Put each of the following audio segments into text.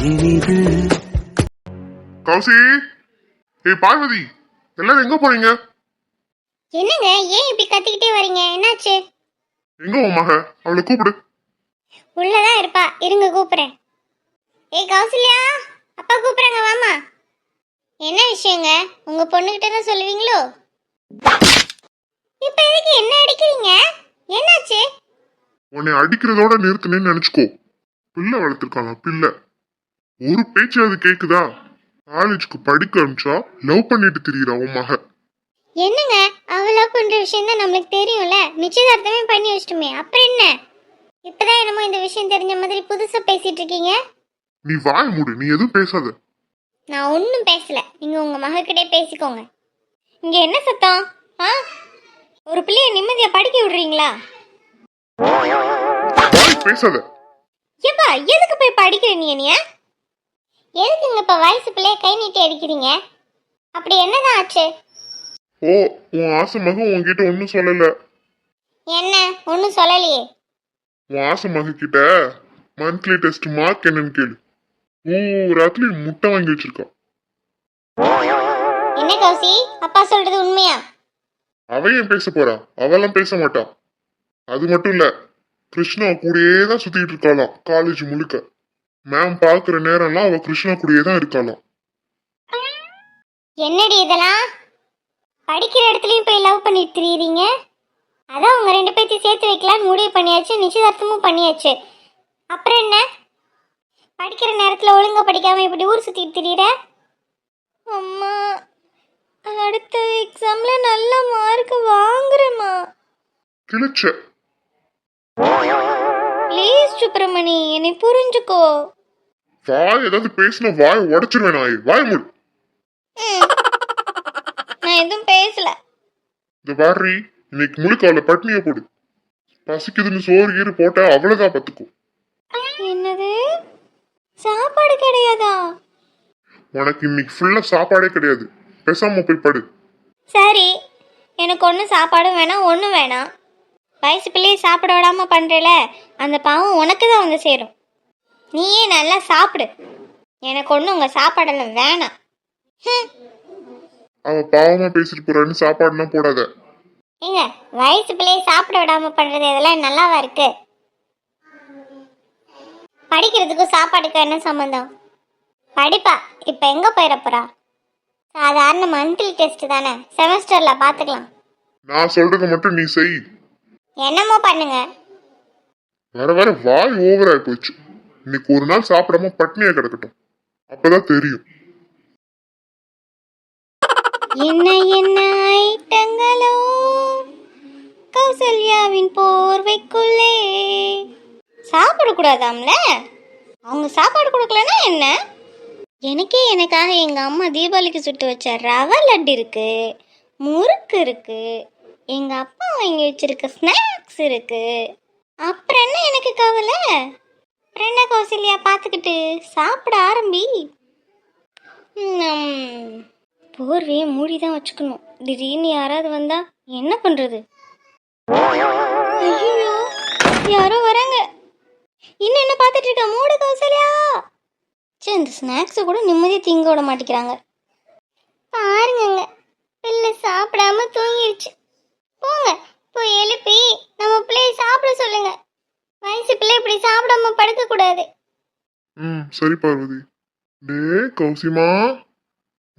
இனிது. கௌசி, ஏய் பார்வதி, எல்லாரும் எங்க போறீங்க? என்னங்க ஏன் இப்படி கத்திக்கிட்டே வரீங்க? என்னாச்சு? எங்க உன் மக? அவளை கூப்பிடு. உள்ளதான் இருப்பா, இருங்க கூப்பிடுறேன். ஏய் கௌசல்யா, அப்பா கூப்பிடுறாங்க, வாமா. என்ன விஷயங்க? உங்க பொண்ணுகிட்ட தான் சொல்லுவீங்களோ? இப்ப எதுக்கு என்ன அடிக்கிறீங்க? என்னாச்சு? உன்னை அடிக்கிறதோட நிறுத்தினேன்னு நினைச்சுக்கோ. பிள்ளை வளர்த்துருக்காங்க, பிள்ளை. ஒரு பேச்சு அது கேக்குதா? காலேஜுக்கு படிக்க அனுப்பிச்சா லவ் பண்ணிட்டு திரியிறா உன் மக. என்னங்க, அவளா பண்ற விஷயம் தான் நம்மளுக்கு தெரியும்ல. நிச்சயதார்த்தமே பண்ணி வச்சிட்டுமே, அப்புறம் என்ன? இப்பதான் என்னமோ இந்த விஷயம் தெரிஞ்ச மாதிரி புதுசா பேசிட்டு இருக்கீங்க. நீ வாய மூடு, நீ எதுவும் பேசாத. நான் ஒன்றும் பேசல, நீங்க உங்க மகக்கிட்டே பேசிக்கோங்க. இங்க என்ன சத்தம்? ஒரு பிள்ளைய நிம்மதியா படிக்க விடுறீங்களா? வாய் பேசாத. ஏப்பா, எதுக்கு போய் படிக்கிற நீ? எதுக்குங்க இப்ப வயசு பிள்ளைய கை நீட்டி அடிக்கிறீங்க? அப்படி என்னதான் ஆச்சு? ஓ, உன் ஆசை மகன் உன்கிட்ட ஒன்னும் சொல்லல. என்ன ஒன்னும் சொல்லலையே? உன் ஆசை மக கிட்ட மந்த்லி டெஸ்ட் மார்க் என்னன்னு கேளு. ராத்திரி முட்டை வாங்கி வச்சிருக்கா. என்ன கௌசி, அப்பா சொல்றது உண்மையா? அவ ஏன் பேச போறா? அவெல்லாம் பேச மாட்டா. அது மட்டும் இல்ல, கிருஷ்ணா கூடயே தான் சுத்திட்டு இருக்காளாம் காலேஜ் முழுக்க. மேம் பாக்குற நேரம்லாம் அவ கிருஷ்ணா கூடயே தான் இருக்காளாம். என்னடி இதெல்லாம்? படிக்கிற இடத்துலயும் போய் லவ் பண்ணிட்டு திரியுறீங்க? அதான் உங்க ரெண்டு பேர்த்தையும் சேர்த்து வைக்கலான்னு முடிவு பண்ணியாச்சு, நிச்சயதார்த்தமும் பண்ணியாச்சு. அப்புறம் என்ன? படிக்கிற நேரத்துல ஒழுங்கா படிக்காம இப்படி ஊர் சுத்திட்டு திரியிற? அம்மா, அடுத்த எக்ஸாம்ல நல்ல மார்க் வாங்குறேம்மா. கிழிச்ச. ப்ளீஸ் சுப்பிரமணி, என்னை புரிஞ்சுக்கோ. வாய் ஏதாவது பேசினா வாய் உடைச்சிருவேன். வாய் மூடு. நான் எதுவும் பேசல. இந்த வாரி, இன்னைக்கு முழுக்க அவளை பட்னிய போடு. பசிக்குதுன்னு சோறு கீறு போட்டா அவ்வளவுதான் பத்துக்கும். என்னது? சாப்பாடு கிடையாதா? உனக்கு இன்னைக்கு ஃபுல்லா சாப்பாடே கிடையாது. பேசாம போய் படு. சரி, எனக்கு ஒன்றும் சாப்பாடும் வேணாம், ஒன்றும் வேணாம். வயசு பிள்ளையை சாப்பிட விடாம பண்றல, அந்த பாவம் உனக்கு தான் வந்து சேரும். நீயே நல்லா சாப்பிடு. எனக்கு ஒன்றும் உங்க சாப்பாடெல்லாம் வேணாம். அவ பாவமா பேசிட்டு போறான்னு சாப்பாடுலாம் போடாத. ஏங்க, வயசு பிள்ளையை சாப்பிட விடாம பண்றது இதெல்லாம் நல்லாவா இருக்கு? படிக்கிறதுக்கும் சாப்பாடுக்கும் என்ன சம்பந்தம்? படிப்பா இப்ப எங்க போயிட போறா? சாதாரண மந்த்லி டெஸ்ட் தானே, செமஸ்டர்ல பாத்துக்கலாம். நான் சொல்றத மட்டும் நீ செய். என்னமோ பண்ணுங்க. வர வர வாய் ஓவரா போச்சு. இன்னைக்கு ஒரு நாள் சாப்பிடாம பட்னியா கிடக்கட்டும், அப்பதான் தெரியும். என்ன என்ன ஐட்டங்களோ கௌசல்யாவின் போர்வைக்குள்ளே. சாப்பிடக்கூடாதாம்ல? அவங்க சாப்பாடு கொடுக்கலன்னா என்ன? எனக்காக எங்க அம்மா தீபாவளிக்கு சுட்டு வச்ச ரவை லட்டு இருக்கு, முறுக்கு இருக்கு, எங்க அப்பா வாங்கி வச்சிருக்க ஸ்நாக்ஸ் இருக்கு. அப்புறம் என்ன எனக்கு கவலை? என்ன கௌசல்யா, பார்த்துக்கிட்டு சாப்பிட ஆரம்பி. போர்வையை மூடிதான் வச்சுக்கணும். திடீர்னு யாராவது வந்தா என்ன பண்றது? ஐயோ, யாரோ வராங்க. இன்னும் என்ன பார்த்துட்டு இருக்க? மூடு கௌசல்யா. சே, இந்த ஸ்நாக்ஸை கூட நிம்மதியாக திங்க விட மாட்டேங்கிறாங்க. பாருங்க, பிள்ளை சாப்பிடாம தூங்கிடுச்சு. போங்க, போய் எழுப்பி நம்ம பிள்ளைய சாப்பிட சொல்லுங்க. வயசு பிள்ளை இப்படி சாப்பிடாம படுக்க கூடாது. சரி பார்வதி. டே கௌசிமா,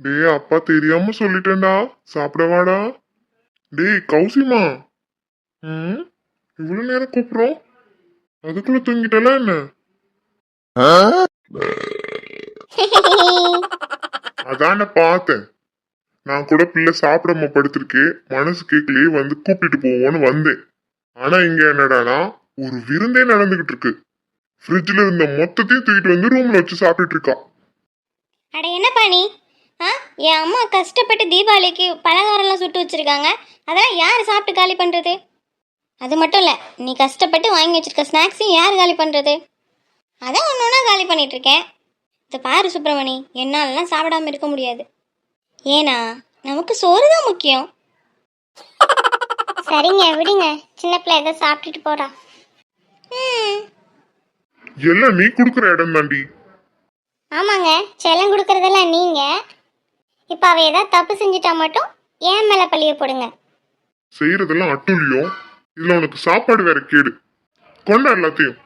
டே அப்பா தெரியாம சொல்லிட்டேன்டா, சாப்பிடவாடா. டே கௌசிமா. இவ்வளவு நேரம் கூப்பிடுறோம், அதுக்குள்ள தூங்கிட்டல என்ன? அதான பார்த்தேன். நான் கூட பிள்ளை சாப்பிடாம படுத்திருக்கே, மனசு கேட்கலையே, வந்து கூப்பிட்டு போவோன்னு வந்தேன். ஆனா இங்க என்னடானா ஒரு விருந்தே நடந்துகிட்டு இருக்கு. ஃப்ரிட்ஜ்ல இருந்த மொத்தத்தையும் தூக்கிட்டு வந்து ரூம்ல வச்சு சாப்பிட்டுட்டு இருக்கா. அட என்ன பண்ணி? என் அம்மா கஷ்டப்பட்டு தீபாவளிக்கு பலகாரம்லாம் சுட்டு வச்சிருக்காங்க. அதெல்லாம் யார் சாப்பிட்டு காலி பண்றது? அது மட்டும் இல்லை, நீ கஷ்டப்பட்டு வாங்கி வச்சிருக்க ஸ்நாக்ஸையும் யார் காலி பண்ணுறது? அதான் ஒன்று ஒன்றா காலி பண்ணிட்டு இருக்கேன். இதை பாரு சுப்பிரமணி, என்னாலலாம் சாப்பிடாம இருக்க முடியாது. ஏன்னா நமக்கு சோறு தான் முக்கியம். சரிங்க, விடுங்க. சின்ன பிள்ளை ஏதோ சாப்பிட்டுட்டு போறா. எல்லாம் நீ குடுக்குற இடம் தாண்டி. ஆமாங்க, செல்லம் கொடுக்கறதெல்லாம் நீங்க. இப்போ அவ ஏதாவது தப்பு செஞ்சுட்டா மட்டும் ஏன் மேல பழிய போடுங்க. செய்யறதெல்லாம் அட்டுழியம், இதுல உனக்கு சாப்பாடு வேற கேடு. கொண்டா எல்லாத்தையும்.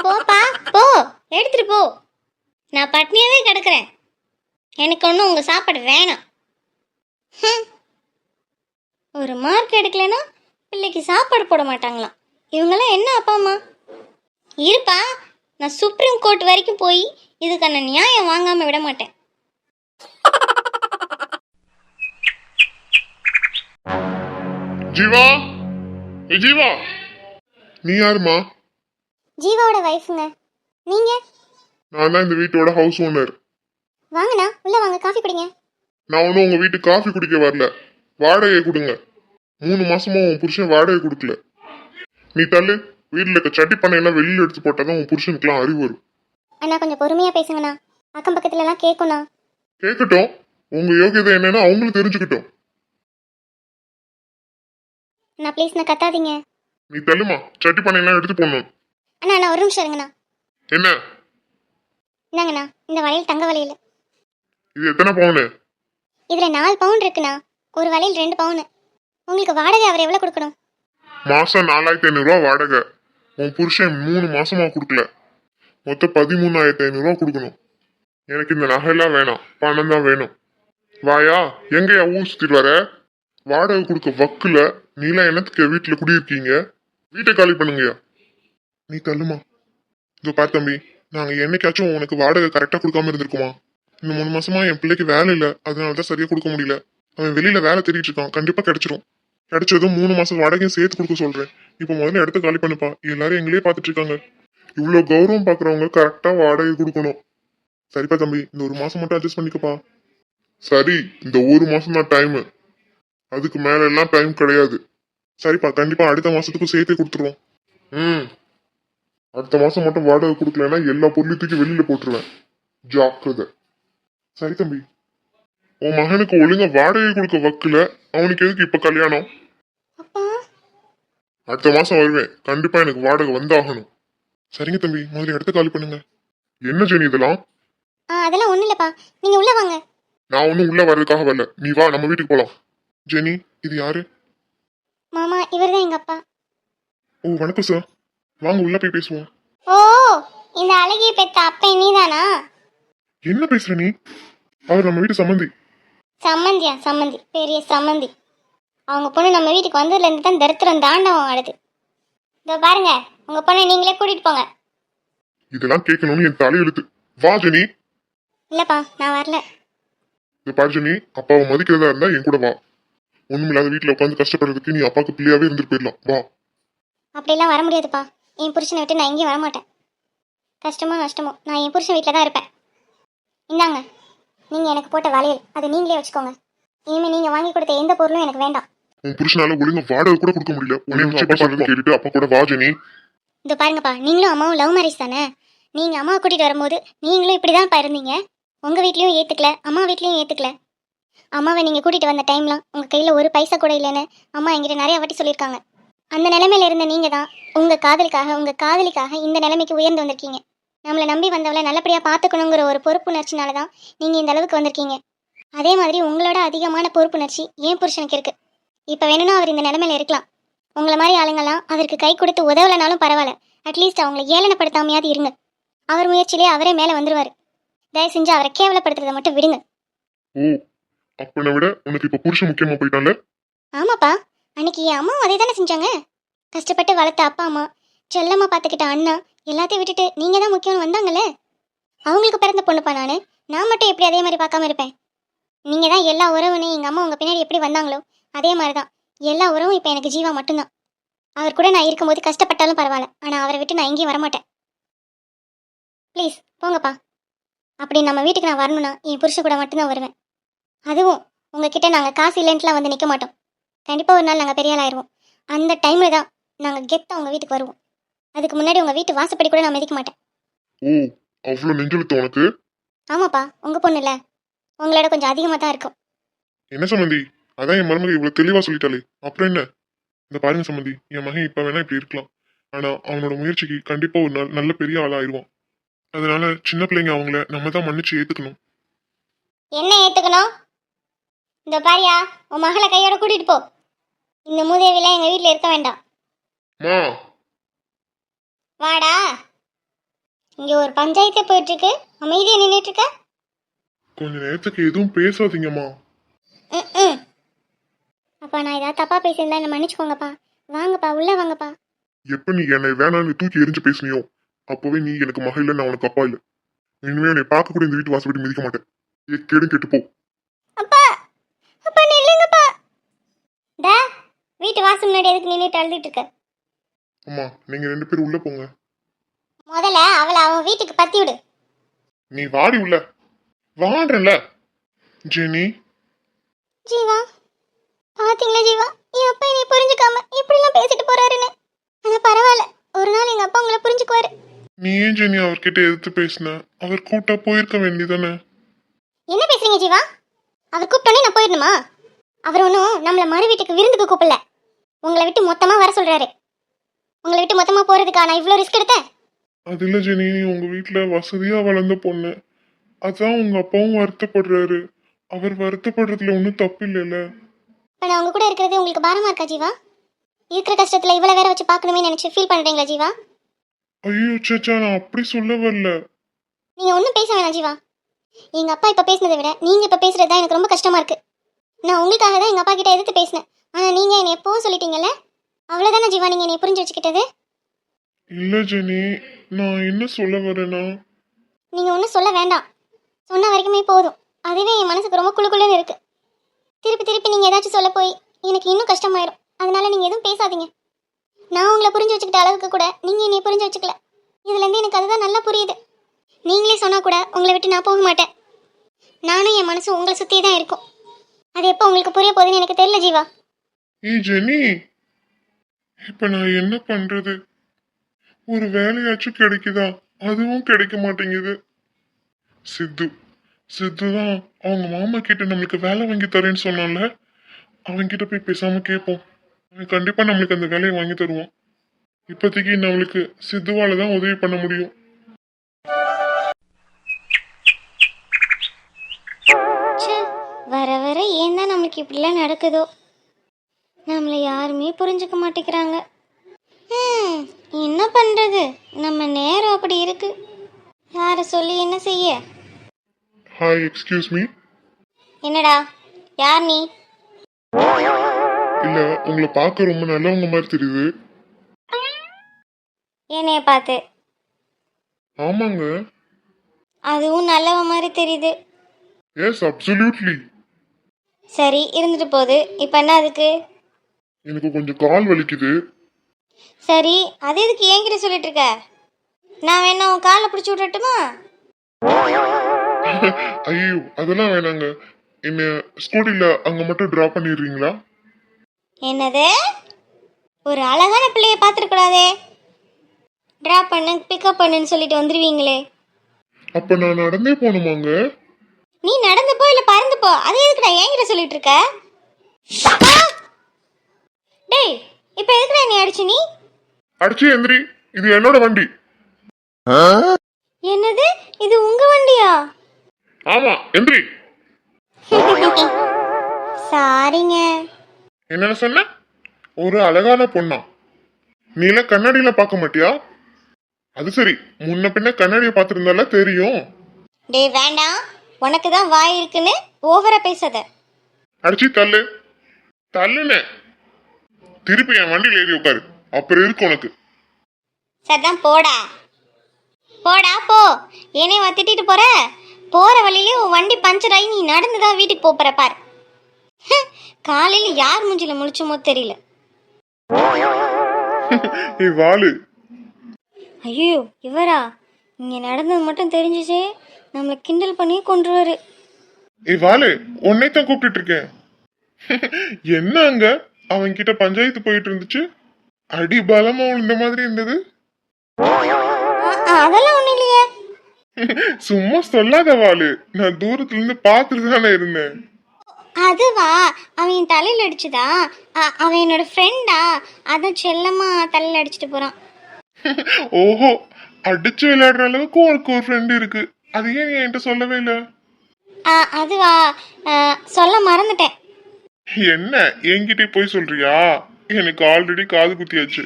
போப்பா போ, எடுத்துட்டு போ. நான் பட்னியாவே கிடக்குறேன். எனக்கு ஒன்றும் உங்க சாப்பாடு வேணாம். ஹம். ஒரு மார்க் எடுக்கலைன்னா பிள்ளைக்கு சாப்பாடு போட மாட்டாங்களாம். இவங்கெல்லாம் என்ன அப்பா அம்மா? இருப்பா, நான் சுப்ரீம் கோர்ட் வரைக்கும் போய் இதுக்கான நியாயம் வாங்காம விட மாட்டேன். ஜீவா, ஏய் ஜீவா, நீ யாருமா? ஜீவாவோட வைஃபுங்க. நீங்க நான் தான் இந்த வீட்டோட ஹவுஸ் ஓனர். வாங்கண்ணா, உள்ள வாங்க, காஃபி குடிங்க. நான் ஒன்றும் உங்க வீட்டுக்கு காஃபி குடிக்க வரல, வாடகையை கொடுங்க. 3 மாசமா உன் புருஷன் வாடகை கொடுக்கல. நீ தள்ளு. வீட்டில் இருக்க சட்டி பண்ணை எல்லாம் வெளியில எடுத்து போட்டாதான் உன் புருஷனுக்குலாம் அறிவு வரும். அண்ணா கொஞ்சம் பொறுமையா பேசுங்கண்ணா, அக்கம் பக்கத்துல எல்லாம் கேட்கும்ண்ணா. கேட்கட்டும், உங்க யோகியதை என்னன்னு அவங்களும் தெரிஞ்சுக்கிட்டோம். அண்ணா ப்ளீஸ்ண்ணா கத்தாதீங்க. நீ தள்ளுமா, சட்டி பண்ணை எல்லாம் எடுத்து போடணும். அண்ணா அண்ணா ஒரு நிமிஷம் இருங்கண்ணா. என்ன இந்தாங்கண்ணா, இந்த வளையல் தங்க வளையல். இது எத்தனை பவுனு? இதுல 4 பவுன் இருக்குண்ணா. ஒரு வளையல் 2 பவுன். உங்களுக்கு வாடகை அவர் எவ்வளவு கொடுக்கணும்? மாசம் 4500 ரூபா வாடகை. உன் புருஷன் 3 மாசமா கொடுக்கல. மொத்தம் 13500 ரூபா கொடுக்கணும். எனக்கு இந்த நகையெல்லாம் வேணாம், பணம் தான் வேணும். வாயா, எங்கயா ஊர் சுத்திட்டு வர? வாடகை கொடுக்க வக்குல நீலாம் என்னத்துக்கு வீட்டுல குடியிருக்கீங்க? வீட்டை காலி பண்ணுங்கயா. நீ தள்ளுமா. இதோ பார் தம்பி, நாங்க என்னைக்காச்சும் உனக்கு வாடகை கரெக்டா கொடுக்காம இருந்திருக்குமா? இந்த 3 மாசமா என் பிள்ளைக்கு வேலை இல்லை, அதனாலதான் சரியா கொடுக்க முடியல. அவன் வெளியில வேலை தேடிட்டு இருக்கான், கண்டிப்பா கிடைச்சிரும். கிடைச்சதும் 3 மாசம் வாடகையும் சேர்த்து கொடுக்க சொல்றேன். இப்போ முதல்ல இடத்த காலி பண்ணுப்பா, எல்லாரும் எங்களே பார்த்துட்டு இருக்காங்க. இவ்வளவு கௌரவம் பாக்குறவங்க கரெக்டா வாடகை கொடுக்கணும். சரிப்பா தம்பி, இந்த 1 மாசம் மட்டும் அட்ஜஸ்ட் பண்ணிக்கப்பா. சரி, இந்த 1 மாசம் தான் டைம், அதுக்கு மேல எல்லாம் டைம் கிடையாது. சரிப்பா, கண்டிப்பா அடுத்த மாசத்துக்கு சேர்த்தே கொடுத்துருவோம். அடுத்த மாசம் மட்டும் வாடகை கொடுக்கலன்னா எல்லா பொருளையும் தூக்கி வெளியில போட்டுருவேன், ஜாக்கிரதை. சரி தம்பி, உன் மகனுக்கு ஒழுங்கா வாடகை கொடுக்க வக்குல அவனுக்கு எதுக்கு இப்ப கல்யாணம்? அப்பா அடுத்த மாசம் வருவேன், கண்டிப்பா எனக்கு வாடகை வந்தாகணும். சரிங்க தம்பி, முதல்ல இடத்த காலி பண்ணுங்க. என்ன ஜெனி இதெல்லாம்? அதெல்லாம் ஒண்ணும் இல்லப்பா, நீங்க உள்ள வாங்க. நான் ஒன்னும் உள்ள வர்றதுக்காக வரல, நீ வா, நம்ம வீட்டுக்கு போலாம். ஜெனி, இது யாரு? மாமா, இவர்தான் எங்க அப்பா. ஓ வணக்கம் சார், வாங்க உள்ள போய் பேசுவோம். ஓ, இந்த அழகிய பெத்த அப்பா நீதானா? என்ன பேசுற நீ? அவர் நம்ம வீட்டு சம்பந்தி. சம்மந்தியா? சம்மந்தி, பெரிய சம்மந்தி. அவங்க பொண்ணு நம்ம வீட்டுக்கு வந்ததுல இருந்து தான் தரித்திரம் தாண்டவம் ஆடுது. இதோ பாருங்க, உங்க பொண்ணை நீங்களே கூட்டிட்டு போங்க. இதெல்லாம் கேட்கணும்னு என் தலையெழுத்து. வா ஜெனி. இல்லப்பா, நான் வரல. இத பாரு ஜெனி, அப்பாவை மதிக்கிறதா இருந்தா என் கூட வா. ஒண்ணுமில்லாத வீட்டுல உட்காந்து கஷ்டப்படுறதுக்கு நீ அப்பாவுக்கு பிள்ளையாவே இருந்துட்டு போயிடலாம், வா. அப்படிலாம் வர முடியாதுப்பா. என் புருஷனை விட்டு நான் எங்கேயும் வரமாட்டேன். கஷ்டமோ நஷ்டமோ நான் என் புருஷன் வீட்டில் தான் இருப்பேன். இந்தாங்க, நீங்கள் எனக்கு போட்ட வளையல், அதை நீங்களே வச்சுக்கோங்க. இனிமேல் நீங்கள் வாங்கி கொடுத்த எந்த பொருளும் எனக்கு வேண்டாம். உன் புருஷனால ஒழுங்கா வாடகை கூட கொடுக்க முடியல, உன்னை அப்பா சொல்றது கேட்டுட்டு அப்பா கூட வா ஜெனி. இதோ பாருங்கப்பா, நீங்களும் அம்மாவும் லவ் மேரேஜ் தானே. நீங்கள் அம்மாவை கூட்டிகிட்டு வரும்போது நீங்களும் இப்படி தான் இருந்தீங்க. உங்கள் வீட்லேயும் ஏற்றுக்கல, அம்மா வீட்லேயும் ஏற்றுக்கல. அம்மாவை நீங்கள் கூட்டிகிட்டு வந்த டைம்லாம் உங்கள் கையில் ஒரு பைசா கூட இல்லைன்னு அம்மா என்கிட்ட நிறைய வாட்டி சொல்லியிருக்காங்க. அந்த நிலைமையில இருந்த நீங்கள் தான் உங்கள் காதலுக்காக, உங்கள் காதலிக்காக இந்த நிலைமைக்கு உயர்ந்து வந்திருக்கீங்க. நம்மளை நம்பி வந்தவளை நல்லபடியாக பார்த்துக்கணுங்கிற ஒரு பொறுப்புணர்ச்சினால தான் நீங்கள் இந்த அளவுக்கு வந்திருக்கீங்க. அதே மாதிரி உங்களோட அதிகமான பொறுப்புணர்ச்சி என் புருஷனுக்கு இருக்குது. இப்போ வேணும்னா அவர் இந்த நிலைமையில இருக்கலாம். உங்களை மாதிரி ஆளுங்கள்லாம் அவருக்கு கை கொடுத்து உதவலைனாலும் பரவாயில்ல, அட்லீஸ்ட் அவங்கள ஏளனப்படுத்தாமையாவது இருங்க. அவர் முயற்சியிலே அவரே மேலே வந்துருவார். தயவு செஞ்சு அவரை கேவலப்படுத்துறதை மட்டும் விடுங்க. ஓ, அப்பனை விட உனக்கு இப்ப புருஷன் முக்கியமா போயிட்டான்ல? ஆமாப்பா, அன்னைக்கு என் அம்மாவும் அதே தானே செஞ்சாங்க. கஷ்டப்பட்டு வளர்த்த அப்பா அம்மா, செல்லம்மா பார்த்துக்கிட்ட அண்ணா எல்லாத்தையும் விட்டுட்டு நீங்கள் தான் முக்கியம்னு வந்தாங்கல்ல. அவங்களுக்கு பிறந்த பொண்ணுப்பா நான் மட்டும் எப்படி அதே மாதிரி பார்க்காம இருப்பேன்? நீங்கள் தான் எல்லா உறவுன்னு எங்கள் அம்மா உங்கள் பின்னாடி எப்படி வந்தாங்களோ அதே மாதிரி தான் எல்லா உறவும் இப்போ எனக்கு ஜீவா மட்டும்தான். அவர் கூட நான் இருக்கும்போது கஷ்டப்பட்டாலும் பரவாயில்ல, ஆனால் அவரை விட்டு நான் எங்கேயும் வரமாட்டேன். ப்ளீஸ் போங்கப்பா. அப்படி நம்ம வீட்டுக்கு நான் வரணும்னா என் புருஷன் கூட மட்டும்தான் வருவேன். அதுவும் உங்ககிட்ட நாங்கள் காசு இல்லைன்ட்டுலாம் வந்து நிற்க மாட்டோம். கண்டிப்பாக ஒரு நாள் நாங்கள் பெரிய ஆளாயிருவோம். அந்த டைமில் தான் நாங்கள் கெத்தாக உங்கள் வீட்டுக்கு வருவோம். அதுக்கு முன்னாடி உங்கள் வீட்டு வாசப்படி கூட நான் மிதிக்க மாட்டேன். ஓ, அவ்வளோ நெஞ்செழுத்து உனக்கு? ஆமாப்பா, உங்கள் பொண்ணு இல்லை, உங்களோட கொஞ்சம் அதிகமாக தான் இருக்கும். என்ன சம்பந்தி, அதான் என் மருமக இவ்வளவு தெளிவா சொல்லிட்டாலே, அப்புறம் என்ன? இந்த பாருங்க சம்பந்தி, என் மகன் இப்ப வேணா இப்படி இருக்கலாம், ஆனா அவனோட முயற்சிக்கு கண்டிப்பா ஒரு நாள் நல்ல பெரிய ஆளா ஆயிடுவான். அதனால சின்ன பிள்ளைங்க அவங்கள நம்ம தான் மன்னிச்சு ஏத்துக்கணும். என்ன ஏத்துக்கணும்? இந்த பாரியா, உன் மகளை கையோட கூட்டிட்டு போ. இந்த மூதேவில எங்க வீட்ல இருக்க வேண்டாம். மா, வாடா. இங்க ஒரு பஞ்சாயத்தே போயிட்டு இருக்கு, அமைதியா நின்னுட்டு இருக்க. கொஞ்ச நேரத்துக்கு எதுவும் பேசாதீங்கம்மா. ம். அப்பா நான் ஏதாவது தப்பா பேசியிருந்தா என்ன மன்னிச்சுக்கோங்கப்பா. வாங்கப்பா, உள்ள வாங்கப்பா. எப்ப நீ என்னை வேணான்னு தூக்கி எரிஞ்சு பேசுனியோ அப்பவே நீ எனக்கு மக இல்ல, நான் உனக்கு அப்பா இல்ல. இனிமே உன்னை பார்க்க கூட இந்த வீட்டு வாசப்படி மிதிக்க மாட்டேன். கேடு கெட்டு போ. அப்பா, அப்பா நில்லுங்கப்பா. டா, வீட்டு வாசல் முன்னாடி எதுக்கு நின்னுட்டு அழுதுட்டு இருக்க? அம்மா, நீங்க 2 பேரும் உள்ள போங்க. முதல்ல அவளை அவன் வீட்டுக்கு பத்தி விடு. நீ வாடி உள்ள. வாடுறல ஜெனி. ஜீவா, பாத்தீங்களா ஜீவா, என் அப்பா என்னை புரிஞ்சுக்காம இப்படிலாம் பேசிட்டு போறாருன்னு. ஆனா பரவாயில்ல, ஒரு நாள் எங்க அப்பா உங்களை புரிஞ்சுக்குவாரு. நீ ஏன் ஜெனி அவர்கிட்ட எதிர்த்து பேசின? அவர் கூட்டா போயிருக்க வேண்டியதானே? என்ன பேசுறீங்க ஜீவா? அவர் கூப்பிட்டோன்னே நான் போயிடணுமா? அவர் ஒன்றும் நம்மள மறு வீட்டுக்கு விருந்துக்கு கூப்பிடல. உங்களை விட்டு மொத்தமா வர சொல்றாரு. உங்களை விட்டு மொத்தமா போறதுக்கா நான் இவ்வளோ ரிஸ்க் எடுத்தேன்? அது இல்ல ஜெனி, நீ உங்க வீட்டுல வசதியா வளர்ந்த பொண்ணு. அதான் உங்க அப்பாவும் வருத்தப்படுறாரு. அவர் வருத்தப்படுறதுல ஒன்றும் தப்பு இல்லைல்ல. இப்போ நான் உங்க கூட இருக்கிறது உங்களுக்கு பாரமா இருக்கா ஜீவா? இருக்கிற கஷ்டத்துல இவ்வளவு வேற வச்சு பார்க்கணுமே நினைச்சு ஃபீல் பண்றீங்களா ஜீவா? ஐயோ சேச்சா, நான் அப்படி சொல்ல வரல. நீங்க ஒன்றும் பேச வேணாம் ஜீவா. எங்க அப்பா இப்ப பேசினதை விட நீங்க இப்ப பேசுறது தான் எனக்கு ரொம்ப கஷ்டமா இருக்கு. நான் உங்களுக்காக தான் எங்க அப்பா கிட்ட எதிர்த்து பேசினேன். ஆனா நீங்க என்னை எப்பவும் சொல்லிட்டீங்கல்ல, அவ்வளவுதானே ஜீவா நீங்க என்னை புரிஞ்சு வச்சுக்கிட்டது? இல்ல ஜெனி, நான் என்ன சொல்ல வரேன்னா, நீங்க ஒன்றும் சொல்ல வேண்டாம். சொன்ன வரைக்குமே போதும். அதுவே என் மனசுக்கு ரொம்ப குளுக்குள்ளுன்னு இருக்கு. திருப்பி திருப்பி நீங்க ஏதாச்சும் சொல்ல போய் எனக்கு இன்னும் கஷ்டமாயிரும். அதனால நீங்க எதுவும் பேசாதீங்க. நான் உங்களை புரிஞ்சு வச்சுக்கிட்ட அளவுக்கு கூட நீங்க என்னை புரிஞ்சு வச்சுக்கல. இதுல இருந்து எனக்கு அதுதான் நல்லா புரியுது. நீங்களே சொன்னா கூட உங்களை விட்டு நான் போக மாட்டேன். நானும் என் மனசும் உங்களை சுத்தி தான் இருக்கும். அது எப்போ உங்களுக்கு புரிய போகுதுன்னு எனக்கு தெரியல ஜீவா. ஏய் ஜெனி, இப்ப நான் என்ன பண்றது? ஒரு வேலையாச்சும் கிடைக்குதா? அதுவும் கிடைக்க மாட்டேங்குது. சித்து சித்து தான் அவங்க மாமா கிட்ட நம்மளுக்கு வேலை வாங்கி தரேன்னு சொன்னான்ல, அவன்கிட்ட போய் பேசாம கேட்போம். அவன் கண்டிப்பா நம்மளுக்கு அந்த வேலையை வாங்கி தருவான். இப்போதைக்கு நம்மளுக்கு சித்துவால தான் உதவி பண்ண முடியும். ச்சே, வர வர ஏன் தான் நம்மளுக்கு இப்படிலாம் நடக்குதோ? நம்மளை யாருமே புரிஞ்சுக்க மாட்டேங்கிறாங்க. என்ன பண்றது? நம்ம நேரம் அப்படி இருக்கு. யாரை சொல்லி என்ன செய்ய? Hi, excuse me. என்னடா, யார் நீ? இல்ல, உங்களை பார்க்க ரொம்ப நல்லவங்க மாதிரி தெரியுது. என்னைய பார்த்து? ஆமாங்க. அதுவும் நல்லவ மாதிரி தெரியுது. Yes, absolutely. சரி, இருந்துட்டு போகுது. இப்போ என்ன அதுக்கு? எனக்கு கொஞ்சம் கால் வலிக்குது. சரி, அது எதுக்கு என்கிட்ட சொல்லிட்டு இருக்க? நான் வேணா உன் காலை பிடிச்சி விட்டுட்டுமா? ஐயோ, அதெல்லாம் வேணாங்க. என்ன ஸ்கூட்டில அங்க மட்டும் டிராப் பண்ணிடுறீங்களா? என்னது? ஒரு அழகான பிள்ளைய பார்த்துருக்கூடாதே. ட்ராப் பண்ணு, பிக்கப் பண்ணுன்னு சொல்லிட்டு வந்துடுவீங்களே. அப்ப நான் நடந்தே போகணுமாங்க? நீ நடந்து போ இல்லை பறந்து போ. அது எதுக்கு நான் என்கிட்ட சொல்லிட்டு இருக்க? டேய், இப்போ எதுக்குடா நீ அடிச்சு நீ? அடிச்சு எந்திரி, இது என்னோட வண்டி. என்னது, இது உங்க வண்டியா? ஆமா, எந்திரி. சாரிங்க. என்ன சொன்ன? ஒரு அழகான பொண்ணா? நீல கண்ணாடியில பார்க்க மாட்டியா? அது சரி, முன்ன பின்ன கண்ணாடியை பார்த்துருந்தால தெரியும். டேய் வேண்டாம், உனக்கு தான் வாய் இருக்குன்னு ஓவரா பேசாத. அடிச்சு தள்ளு. தள்ளுன திருப்பி என் வண்டியில ஏறி உட்காரு, அப்புறம் இருக்கு உனக்கு. சரிதான், போடா போடா போ. ஏனே திட்டிட்டு போற? போற வழியிலே உன் வண்டி பஞ்சர் ஆகி நீ நடந்துதான் வீட்டுக்கு போற பாரு. காலையில யார் மூஞ்சில முழிச்சுமோ தெரியல. ஏய் வாளு. ஐயோ, இவரா? இங்க நடந்தது மட்டும் தெரிஞ்சிச்சே நம்மளை கிண்டல் பண்ணி கொன்றுவாரு. ஏய் வாளு, உன்னைத்தான் கூப்பிட்டு இருக்கேன். என்ன அங்க அவன்கிட்ட பஞ்சாயத்து போயிட்டு இருந்துச்சு? அடி பலமா விழுந்த மாதிரி இருந்தது. அதெல்லாம் ஒண்ணும் இல்லையே. சும்மா சொல்லாத வாளு, நான் தூரத்துல இருந்து பாத்துட்டு தானே இருந்தேன். அதுவா, அவன் தலையில அடிச்சுதா? அவன் என்னோட ஃப்ரெண்டா, அதான் செல்லமா தலையில அடிச்சுட்டு போறான். ஓஹோ, அடிச்சு விளையாடுற அளவுக்கு உனக்கு ஒரு ஃப்ரெண்ட் இருக்கு. அது ஏன் நீ என்கிட்ட சொல்லவே இல்ல? அதுவா சொல்ல மறந்துட்டேன். என்ன என்கிட்ட போய் சொல்றியா? எனக்கு ஆல்ரெடி காது குத்தியாச்சு.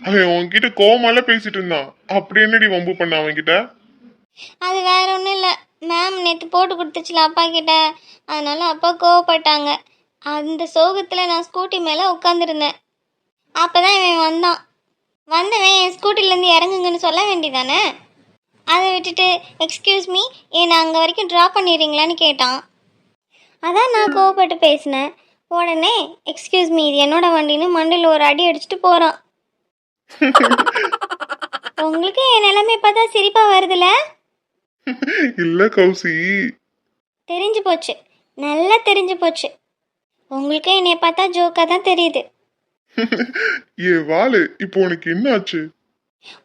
அவன் உன்கிட்ட கோவமால பேசிட்டு இருந்தான். அப்படி என்னடி வம்பு பண்ண அவன்கிட்ட? அது வேற ஒன்றும் இல்லை, மேம் நேற்று போட்டு கொடுத்துச்சுல அப்பா கிட்ட, அதனால அப்பா கோவப்பட்டாங்க. அந்த சோகத்தில் நான் ஸ்கூட்டி மேலே உட்காந்துருந்தேன். அப்போ தான் இவன் வந்தவன் என் ஸ்கூட்டிலேருந்து இறங்குங்கன்னு சொல்ல வேண்டியதானே. அதை விட்டுட்டு எக்ஸ்கியூஸ் மீ என்னை அங்கே வரைக்கும் ட்ராப் பண்ணிடுறீங்களான்னு கேட்டான். அதான் நான் கோவப்பட்டு பேசினேன். உடனே எக்ஸ்கியூஸ் மீ இது என்னோட வண்டின்னு மண்டையில் ஒரு அடி அடிச்சுட்டு போகிறான். உங்களுக்கு என் நிலைமை பார்த்தா சிரிப்பாக வருதுல்ல? இல்ல கௌசி, தெரிஞ்சு போச்சு, நல்லா தெரிஞ்சு போச்சு. உங்களுக்கு என்னை பார்த்தா ஜோக்காக தான் தெரியுது. ஏ வாளு, இப்போ உனக்கு என்ன ஆச்சு?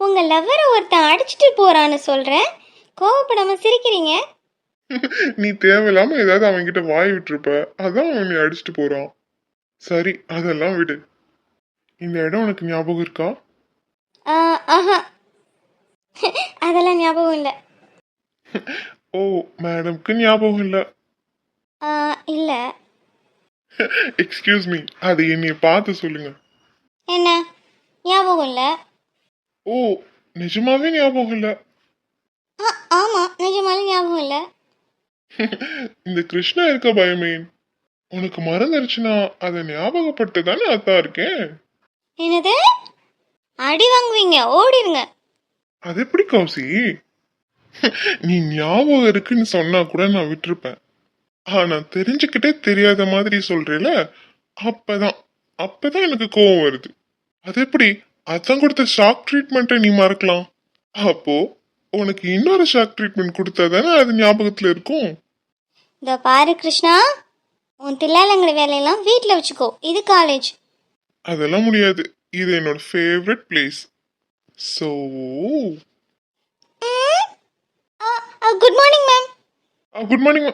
உங்கள் லவ்வரை ஒருத்தன் அடிச்சிட்டு போகிறான்னு சொல்கிறேன், கோவப்படாம சிரிக்கிறீங்க. நீ தேவையில்லாம ஏதாவது அவன்கிட்ட வாய் விட்டுருப்ப, அதான் அவன் நீ அடிச்சுட்டு போறான். சரி அதெல்லாம் விடு. இந்த இடம் உனக்கு ஞாபகம் இருக்கா? ஆஹா அதெல்லாம் ஞாபகம் இல்லை. ஓ, மேடம்க்கு ஞாபகம் இல்ல. இல்லை. எக்ஸ்கியூஸ் மீ, அது என்னைய பார்த்து சொல்லுங்க. என்ன ஞாபகம் இல்லை? ஓ, நிஜமாவே ஞாபகம் இல்ல. ஆமாம் நிஜமாலே ஞாபகம் இல்லை. இந்த கிருஷ்ணா இருக்க பயமேன், உனக்கு மறந்துருச்சுன்னா அதை ஞாபகப்படுத்த தானே அதான் இருக்கேன். என்னது? அடி வாங்குவீங்க, ஓடிடுங்க. அது எப்படி கௌசி? நீ ஞாபகம் இருக்குன்னு சொன்னா கூட நான் விட்டுருப்பேன். ஆனா தெரிஞ்சுக்கிட்டே தெரியாத மாதிரி சொல்றேல, அப்பதான் எனக்கு கோவம் வருது. அது எப்படி? அதான் கொடுத்த ஷாக் ட்ரீட்மெண்ட்டை நீ மறக்கலாம். அப்போ உனக்கு இன்னொரு ஷாக் ட்ரீட்மெண்ட் கொடுத்தா தானே அது ஞாபகத்துல இருக்கும். இந்த பாரு கிருஷ்ணா, உன் தில்லாலங்கடி வேலையெல்லாம் வீட்டில் வச்சுக்கோ, இது காலேஜ். அதெல்லாம் முடியாது, இது என்னோட favourite place. So good morning ma'am. Good morning.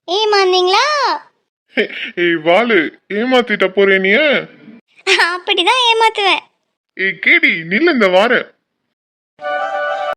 ஏமாந்தீங்களா? ஏய் வாலு, ஏமாத்திட்ட போறே நீ? அப்படிதான் ஏமாத்துவேன். ஏய் கேடி நில்ல, இந்த வார